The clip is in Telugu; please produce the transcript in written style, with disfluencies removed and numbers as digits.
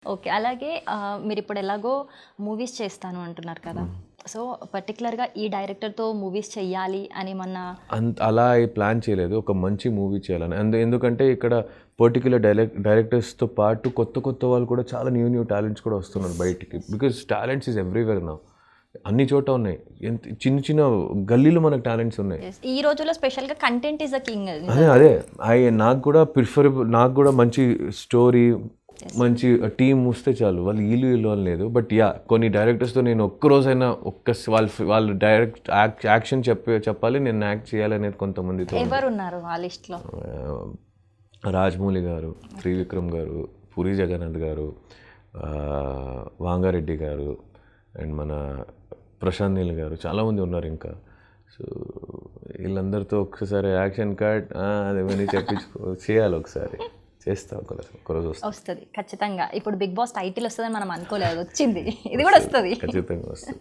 ఓకే. అలాగే మీరిప్పుడు ఎలాగో మూవీస్ చేస్తాను అంటున్నారు కదా! సో, పర్టిక్యులర్‌గా ఈ డైరెక్టర్‌తో మూవీస్ చెయ్యాలి అని ఏమన్నా అలా ప్లాన్ చేయలేదు. ఒక మంచి మూవీ చేయాలని. ఎందుకంటే ఇక్కడ పర్టిక్యులర్ డైరెక్టర్స్‌తో పాటు కొత్త వాళ్ళు కూడా చాలా న్యూ టాలెంట్స్ కూడా వస్తున్నారు బయటికి. Because talents is everywhere now. అన్ని చోట ఉన్నాయి. చిన్న గల్లీలో మనకు టాలెంట్స్ ఉన్నాయి. యెస్. ఈ రోజుల్లో స్పెషల్‌గా కంటెంట్ ఈస్ ద కింగ్. అదే నాకు కూడా ప్రిఫరబుల్, నాకు కూడా మంచి స్టోరీ, మంచి టీమ్ వస్తే చాలు. వాళ్ళు వీళ్ళు అని లేదు. బట్ కొన్ని డైరెక్టర్స్తో నేను ఒక్కరోజైనా వాళ్ళు డైరెక్ట్ యాక్షన్ చెప్పాలి, నేను యాక్ట్ చేయాలి అనేది కొంతమందితో. ఎవరున్నారు ఆ లిస్ట్‌లో? రాజమౌళి గారు, త్రివిక్రమ్ గారు, పూరి జగన్నాథ్ గారు, వాంగారెడ్డి గారు, అండ్ మన ప్రశాంత్ నీల్ గారు, చాలామంది ఉన్నారు ఇంకా. సో వీళ్ళందరితో ఒక్కసారి యాక్షన్ కట్ అదేమని చేయాలి. ఒకసారి చేస్తా, ఒకరోజు వస్తుంది ఖచ్చితంగా. ఇప్పుడు బిగ్ బాస్ టైటిల్ వస్తుందని మనం అనుకోలేదు, వచ్చింది. ఇది కూడా వస్తుంది. ఖచ్చితంగా వస్తుంది.